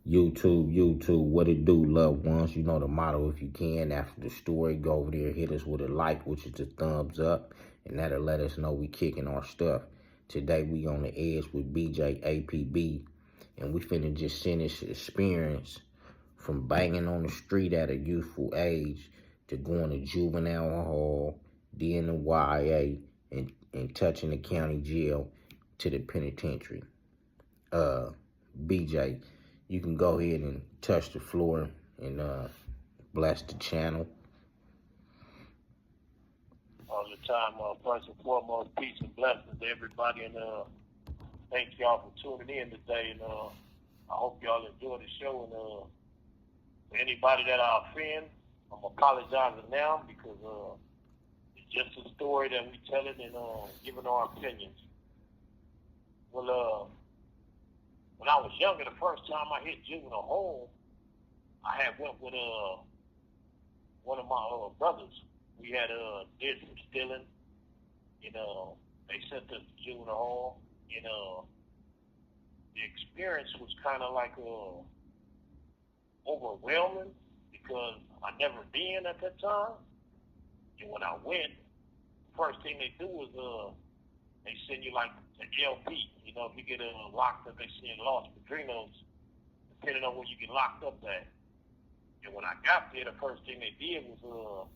YouTube, what it do, loved ones? You know the motto. If you can, after the story, go over there, hit us with a like, which is the thumbs up, and that'll let us know we kicking our stuff. Today we on the edge with APB, and we finna just finish experience from banging on the street at a youthful age to going to juvenile hall, then the YA, and touching the county jail to the penitentiary. BJ, you can go ahead and touch the floor and bless the channel. All the time, first and foremost, peace and blessings to everybody, and thank y'all for tuning in today, and I hope y'all enjoy the show, and for anybody that I offend, I'm apologizing now, because it's just a story that we telling and giving our opinions. Well, when I was younger, the first time I hit juvenile hall, I had went with one of my brothers. We had did some stealing, they sent us to juvenile hall, and the experience was kind of like overwhelming, because I never been at that time. And when I went, the first thing they do is they send you like to LP. If you get locked up, they send Los Padrinos, depending on where you get locked up at. And when I got there, the first thing they did was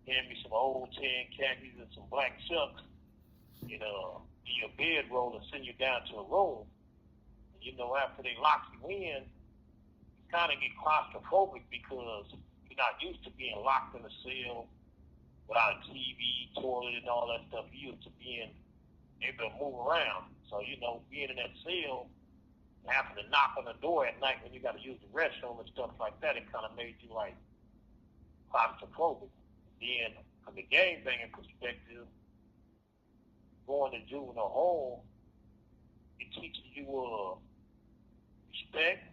hand me some old tan khakis and some black chucks, and in your bedroll and send you down to a room. And after they lock you in, you kind of get claustrophobic, because you're not used to being locked in a cell without a TV, toilet, and all that stuff. You're used to being able to move around. So, being in that cell, having to knock on the door at night when you got to use the restroom and stuff like that, it kind of made you like claustrophobic. Then, from the gang banging perspective, going to juvenile hall, it teaches you respect.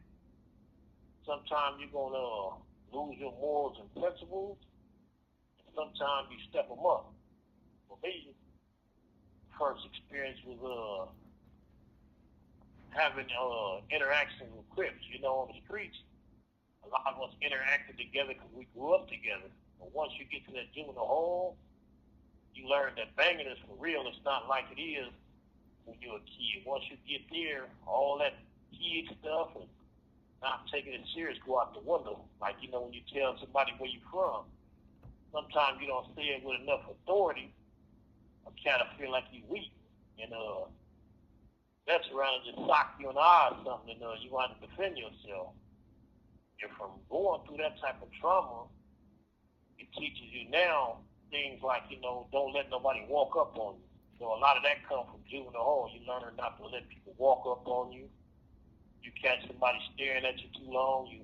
Sometimes you're going to lose your morals and principles, and sometimes you step them up. For me, first experience was having interactions with Crips. On the streets, a lot of us interacted together because we grew up together. But once you get to that juvenile hall, you learn that banging is for real. It's not like it is when you're a kid. Once you get there, all that kid stuff and not taking it serious go out the window. Like, when you tell somebody where you're from, sometimes you don't say it with enough authority, or kind of feel like you're weak. And that's around and just sock you in the eye or something, and you want to defend yourself. And from going through that type of trauma, it teaches you now things like, don't let nobody walk up on you. A lot of that comes from juvenile hall. You learn not to let people walk up on you. You catch somebody staring at you too long, you,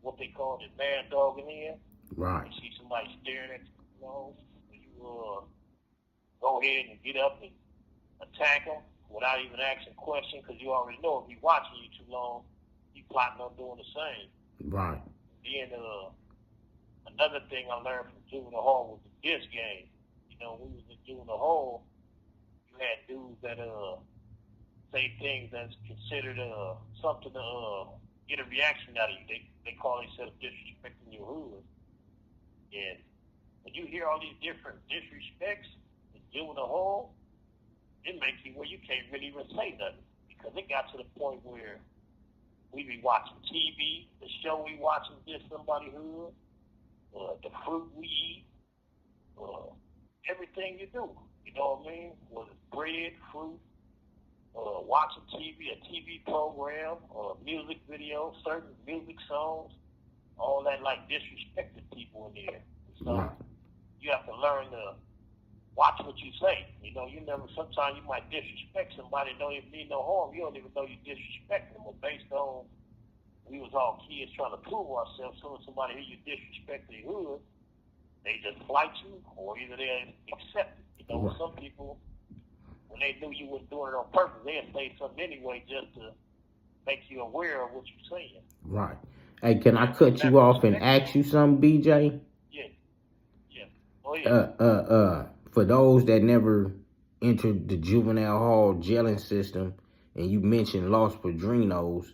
what they call it, mad dogging in. Right. You see somebody staring at you too long, you go ahead and get up and attack them without even asking questions, because you already know if he's watching you too long, he's plotting on doing the same. Right. Then another thing I learned from juvenile hall was the disc game. When we was in juvenile hall, you had dudes that say things that's considered something to get a reaction out of you. They call themselves disrespecting your hood. And when you hear all these different disrespects in juvenile hall, it makes you where you can't really even say nothing, because it got to the point where we be watching TV, the show we watching diss somebody hood, the fruit we eat, everything you do, whether it's bread, fruit, watching TV, a TV program, or a music video, certain music songs, all that like disrespecting people in there. So you have to learn to watch what you say. Sometimes you might disrespect somebody, don't even mean no harm. You don't even know you disrespect them. But based on, we was all kids trying to prove ourselves, so when somebody hear you disrespect their hood, they just fight you, or either they accept it. Some people, when they knew you wasn't doing it on purpose, they'd say something anyway just to make you aware of what you're saying. Right. Hey, can I cut you off and ask you something, BJ? Yeah. Oh, yeah. For those that never entered the juvenile hall jailing system, and you mentioned Los Padrinos,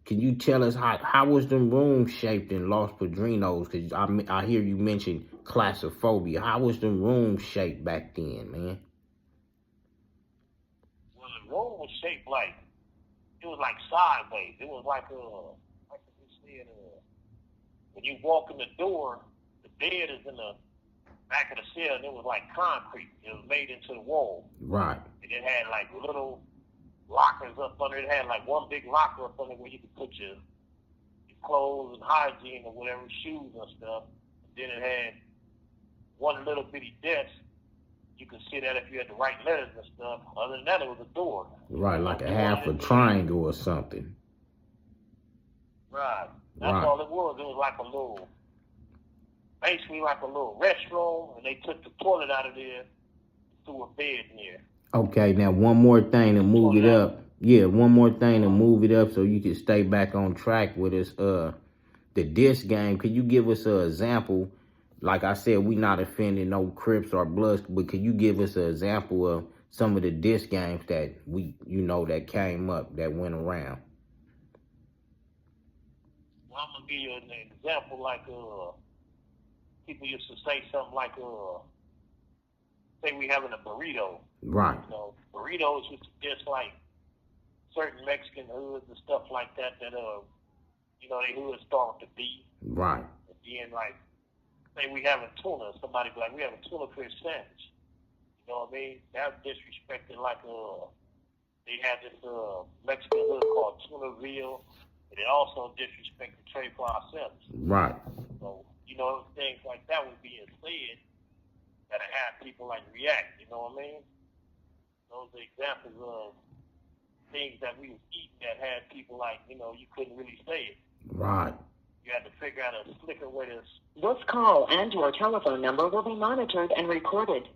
Can you tell us how was them rooms shaped in Los Padrinos? Because I hear you mention claustrophobia. How was them rooms shaped back then, man? Well, the room was shaped like, it was like sideways. It was like you said, when you walk in the door, the bed is in the back of the cell, and it was like concrete. It was made into the wall. Right. And it had like little lockers up under it. It had like one big locker up under where you could put your clothes and hygiene or whatever, shoes and stuff. And then it had one little bitty desk you could sit at if you had to write letters and stuff. Other than that, it was a door. Right, like a half a triangle or something. Right. That's all it was. It was like a little, basically like a little restroom, and they took the toilet out of there, threw a bed in there. Okay, now one more thing to move it up. Yeah, one more thing to move it up so you can stay back on track with us. The disc game, could you give us an example? Like I said, we not offending no Crips or Bloods, but could you give us an example of some of the disc games that that came up, that went around? Well, I'm gonna give you an example. Like people used to say something like say we having a burrito. Right. Burritos used to just like certain Mexican hoods and stuff like that they hoods start with the B. Right. And then like say we having tuna, somebody be like, we have a tuna fish sandwich. You know what I mean? That's disrespecting like they had this Mexican hood called Tunaville, and it also disrespected trade for ourselves. Right. So, things like that was being said that have people like react, you know what I mean? Those are examples of things that we was eating that had people like, you couldn't really say it. Right. You had to figure out a slicker way to... This call and your telephone number will be monitored and recorded.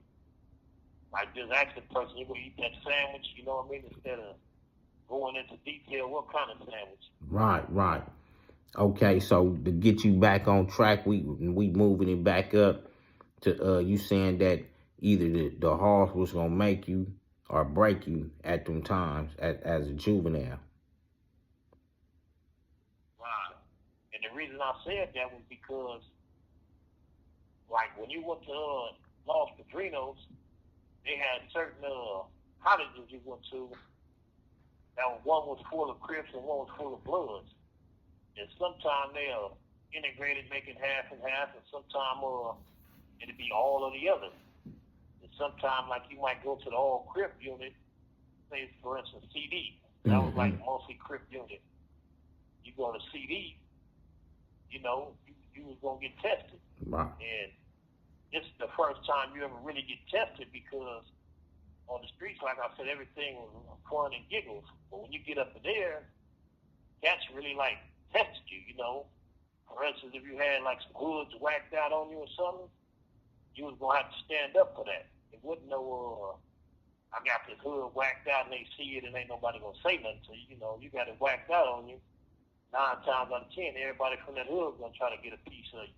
Like just ask the person, you gonna eat that sandwich, you know what I mean? Instead of going into detail, what kind of sandwich? Right. Okay, so to get you back on track, we moving it back up to you saying that either the horse was gonna make you or break you at them times as a juvenile. Right. And the reason I said that was because, like, when you went to Los Padrinos, they had certain cottages you went to. One was full of Crips and one was full of Bloods. And sometimes they'll integrate it, make it half and half, and sometimes it'll be all of the other. And sometimes, like, you might go to the all Crip unit, say, for instance, CD. That was like mostly Crip unit. You go to CD, you was going to get tested. Wow. And this is the first time you ever really get tested because on the streets, like I said, everything was fun and giggles. But when you get up there, cats really like tested you, For instance, if you had like some hoods whacked out on you or something, you was going to have to stand up for that. It wouldn't I got this hood whacked out and they see it and ain't nobody going to say nothing to you. You got it whacked out on you. 9 times out of 10, everybody from that hood going to try to get a piece of you.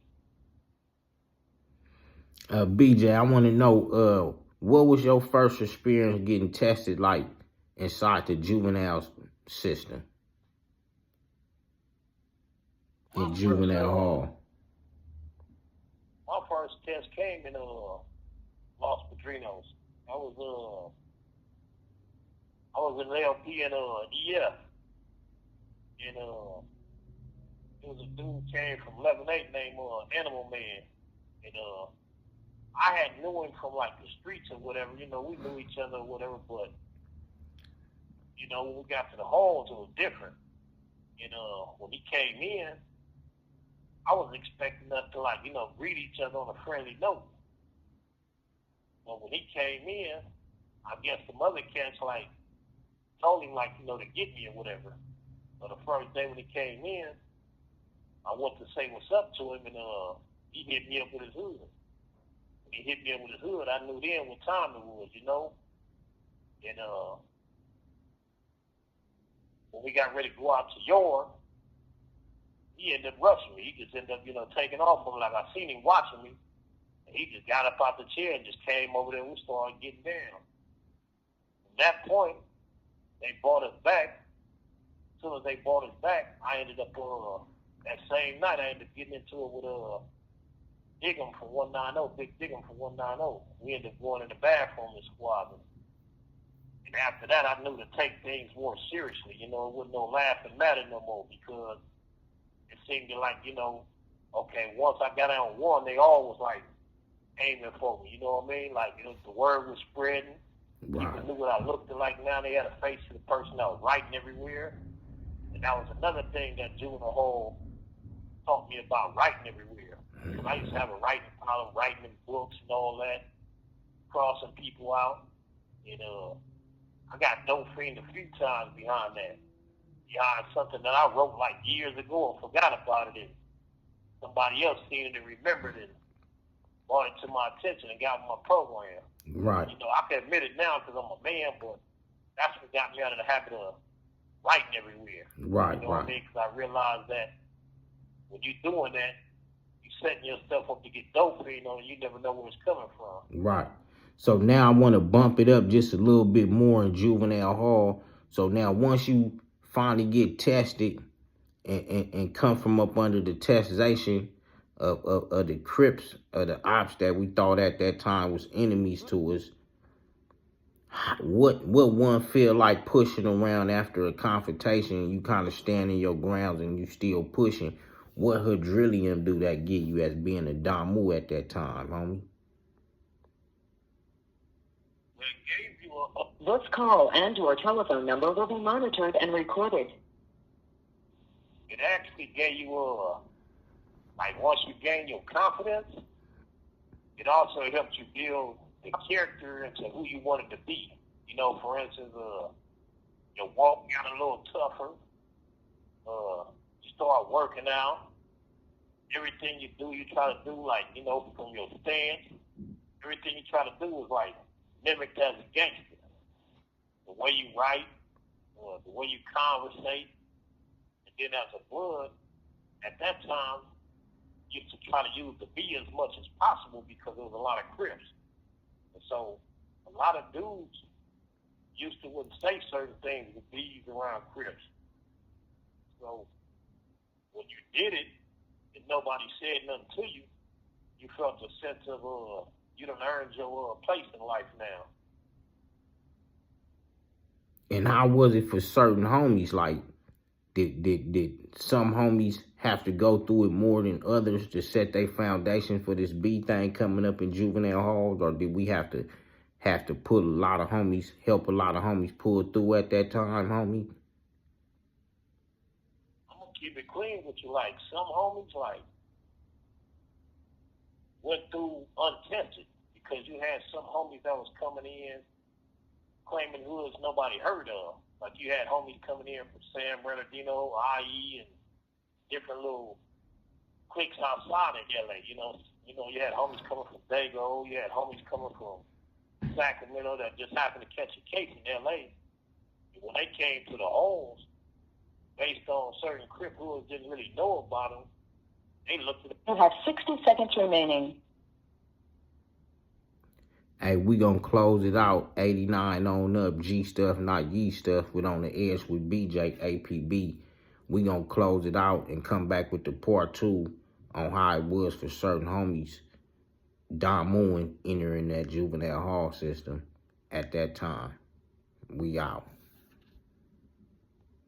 BJ, I want to know, what was your first experience getting tested like inside the juvenile system? In juvenile hall. My first test came in Los Padrinos. I was in LP and EF. And it was a dude came from 11-8 named Animal Man. And I had knew him from like the streets or whatever. We knew each other or whatever, but when we got to the halls, it was different. And when he came in, I was expecting us to greet each other on a friendly note. But when he came in, I guess some other cats told him to get me or whatever. So the first day when he came in, I went to say what's up to him, and he hit me up with his hood. When he hit me up with his hood, I knew then what time it was, And when we got ready to go out to York, he ended up rushing me. He just ended up, taking off from me. Like I seen him watching me. And he just got up out the chair and just came over there and we started getting down. From that point, they brought us back to soon as they brought us back, I ended up that same night I ended up getting into it with Diggum from 190, Big Diggum from 190. We ended up going in the bathroom in squad. And after that, I knew to take things more seriously. You know, it wasn't no laughing matter no more, because it seemed like, you know, okay, once I got on one, they all was like aiming for me. You know what I mean? Like, the word was spreading. Right. People knew what I looked like now. They had a face of the person that was writing everywhere. And that was another thing that juvenile hall taught me about, writing everywhere. Because I used to have a writing problem, writing in books and all that, crossing people out. And I got dope framed a few times behind that. Behind something that I wrote like years ago and forgot about it. And somebody else seen it and remembered it, brought it to my attention and got my program. Right. You know, I can admit it now because I'm a man, but that's what got me out of the habit of writing everywhere. Right, you know what I mean? Because I realized that when you're doing that, you're setting yourself up to get dope, you know, and you never know where it's coming from. Right. So now I want to bump it up just a little bit more in juvenile hall. So now once you finally get tested and come from up under the testation of the Crips, of the ops that we thought at that time was enemies to us, what one feel like pushing around after a confrontation, you kind of standing your grounds and you still pushing? What hadrillium do that get you as being a Damu at that time, homie? This call and your telephone number will be monitored and recorded. It actually gave you like, once you gain your confidence, it also helped you build the character into who you wanted to be. You know, for instance, your walk got a little tougher. You start working out. Everything you do, you try to do, like, you know, from your stance. Everything you try to do is like mimic as a gangster. The way you write, the way you conversate. And then as a Blood, at that time, you used to try to use the B as much as possible because there was a lot of Crips. And so a lot of dudes used to wouldn't say certain things with B's around Crips. So when you did it and nobody said nothing to you, you felt a sense of you done earned your place in life now. And how was it for certain homies? Like, did some homies have to go through it more than others to set their foundation for this B thing coming up in juvenile halls? Or did we have to put a lot of homies, help a lot of homies pull through at that time, homie? I'm going to keep it clean with you. Like, some homies, like, went through untested because you had some homies that was coming in claiming hoods nobody heard of. Like, you had homies coming in from San Bernardino, IE, and different little cliques outside of LA. You know, you had homies coming from Dago. You had homies coming from Sacramento that just happened to catch a case in LA. And when they came to the homes, based on certain Crip hoods didn't really know about them, they looked at them. You have 60 seconds remaining. Hey, we gonna close it out. 89 on up. G stuff, not ye stuff. With On the Edge with BJ APB. We gonna close it out and come back with the part 2 on how it was for certain homies Damuing entering that juvenile hall system at that time. We out.